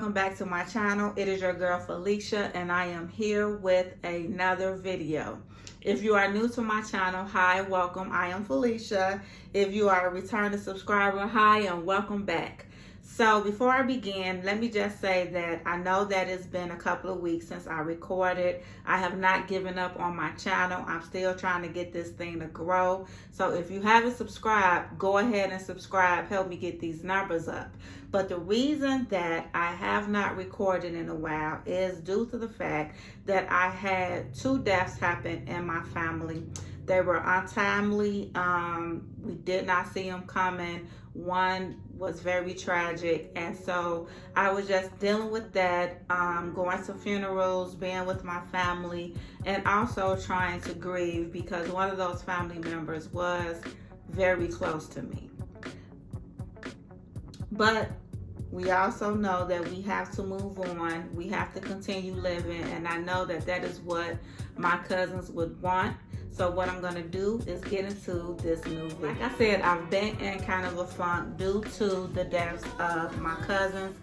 welcome back to my channel. It is your girl Felicia and I am here with another video. If you are new to my channel, hi, welcome. I am Felicia. If you are a returning subscriber, hi and welcome back. So before I begin, let me just say that I know that it's been a couple of weeks since I recorded. I have not given up on my channel. I'm still trying to get this thing to grow. So if you haven't subscribed, go ahead and subscribe. Help me get these numbers up. But the reason that I have not recorded in a while is due to the fact that I had 2 deaths happen in my family. They were untimely. We did not see them coming. One was very tragic, and so I was just dealing with that, going to funerals, being with my family, and also trying to grieve because one of those family members was very close to me. But we also know that we have to move on. We have to continue living, and I know that that is what my cousins would want. So what I'm going to do is get into this new video. Like I said, I've been in kind of a funk due to the deaths of my cousins.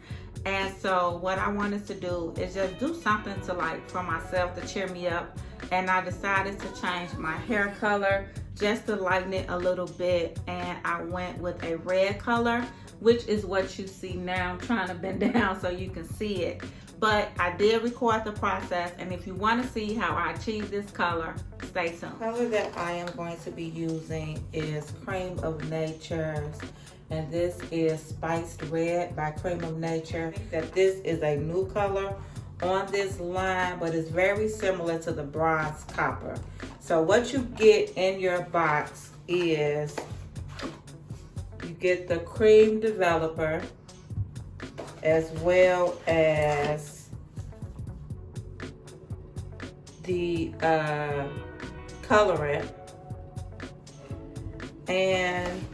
And so what I wanted to do is just do something to for myself to cheer me up. And I decided to change my hair color just to lighten it a little bit. And I went with a red color, which is what you see now. I'm trying to bend down so you can see it. But I did record the process, and if you want to see how I achieve this color, stay tuned. The color that I am going to be using is Creme of Nature's, and this is Spiced Red by Creme of Nature. I think that this is a new color on this line, but it's very similar to the bronze copper. So what you get in your box is you get the cream developer, as well as the colorant, and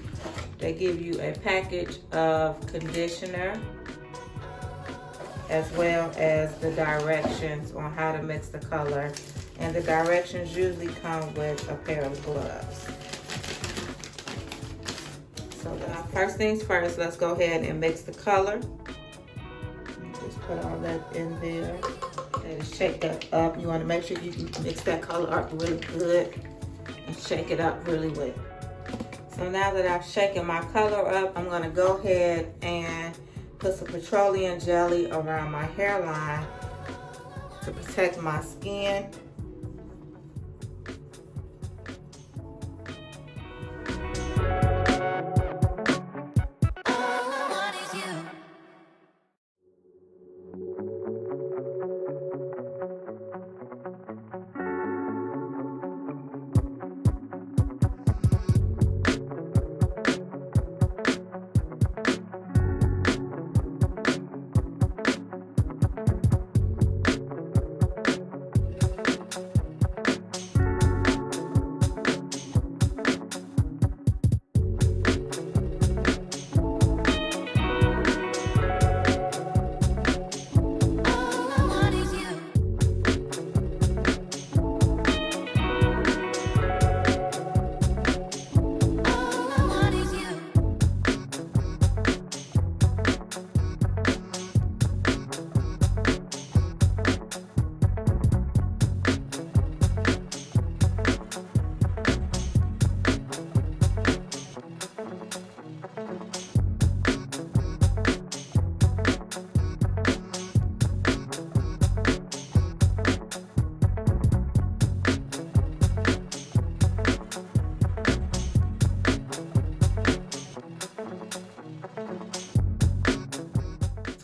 they give you a package of conditioner as well as the directions on how to mix the color, and the directions usually come with a pair of gloves. So first things first, let's go ahead and mix the color. Just put all that in there and shake that up. You want to make sure you can mix that color up really good and shake it up really well. So now that I've shaken my color up, I'm going to go ahead and put some petroleum jelly around my hairline to protect my skin.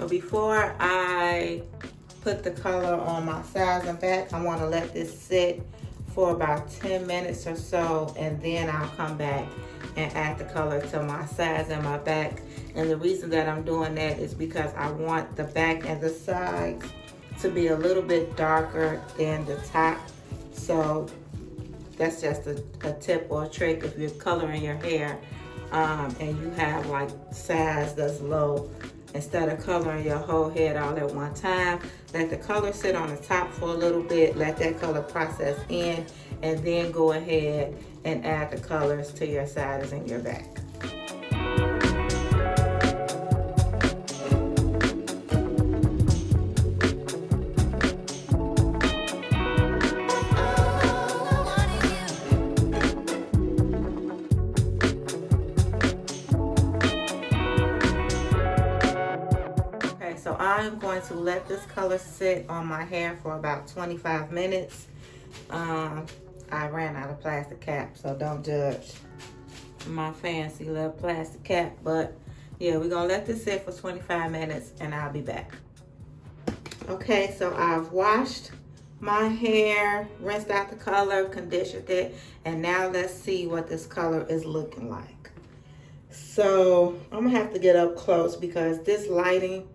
Before I put the color on my sides and back, I want to let this sit for about 10 minutes or so, and then I'll come back and add the color to my sides and my back. And the reason that I'm doing that is because I want the back and the sides to be a little bit darker than the top. So that's just a tip or a trick if you're coloring your hair and you have sides that's low. Instead of coloring your whole head all at one time, let the color sit on the top for a little bit, let that color process in, and then go ahead and add the colors to your sides and your back. Okay, so I'm going to let this color sit on my hair for about 25 minutes. I ran out of plastic cap, so don't judge my fancy little plastic cap. But yeah, we're gonna let this sit for 25 minutes and I'll be back. Okay, so I've washed my hair, rinsed out the color, conditioned it, and now let's see what this color is looking like. So I'm gonna have to get up close because this lighting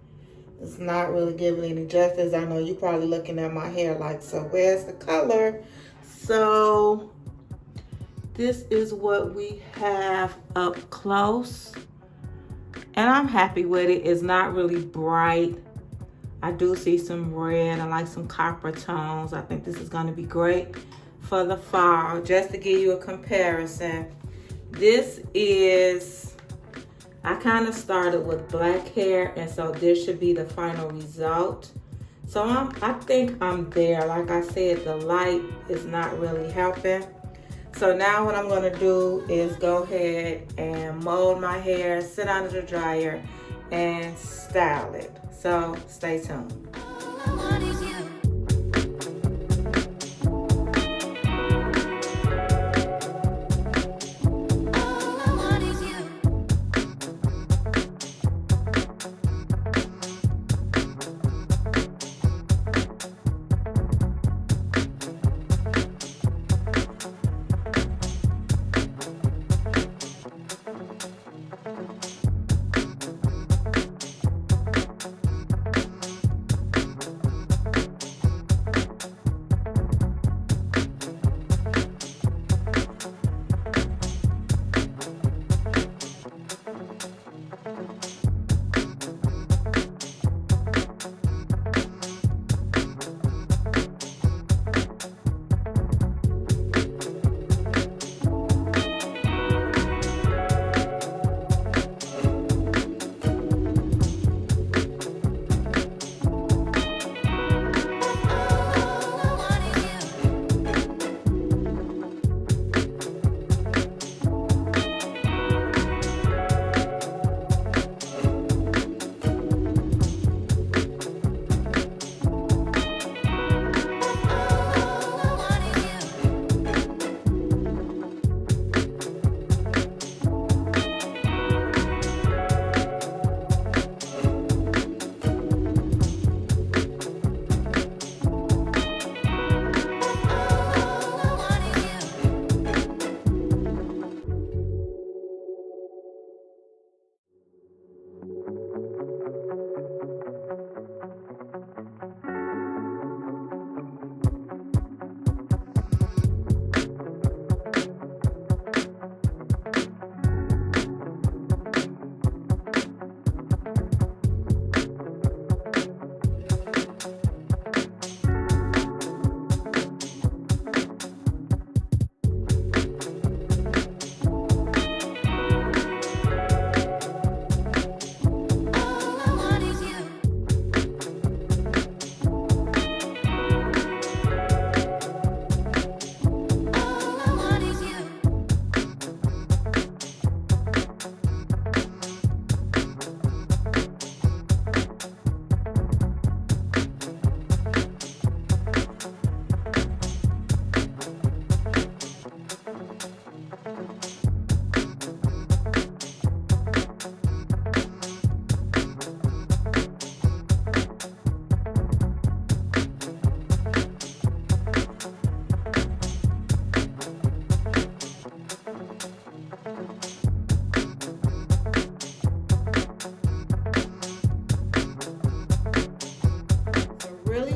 is not really giving any justice. I know you're probably looking at my hair like, so where's the color? So this is what we have up close, and I'm happy with it. It's not really bright. I do see some red. I like some copper tones. I think this is going to be great for the fall. Just to give you a comparison, this is, I kind of started with black hair, and so this should be the final result. So I think I'm there. Like I said, the light is not really helping. So now what I'm gonna do is go ahead and mold my hair, sit under the dryer, and style it. So stay tuned.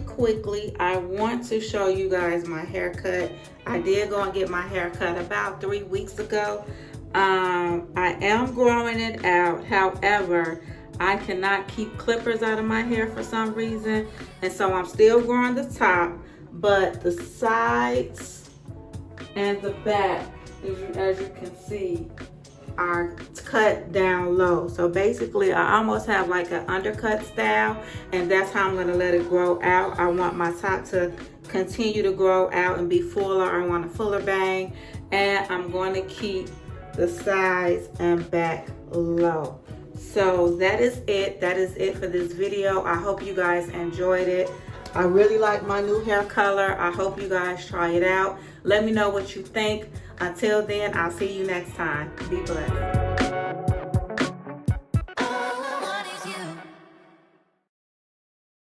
Quickly, I want to show you guys my haircut. I did go and get my haircut about 3 weeks ago. I am growing it out. However, I cannot keep clippers out of my hair for some reason, and so I'm still growing the top, but the sides and the back, as you can see, are cut down low. So basically I almost have like an undercut style, and that's how I'm going to let it grow out. I want my top to continue to grow out and be fuller. I want a fuller bang, and I'm going to keep the sides and back low. So that is it. That is it for this video. I hope you guys enjoyed it. I really like my new hair color. I hope you guys try it out. Let me know what you think. Until then, I'll see you next time. Be blessed.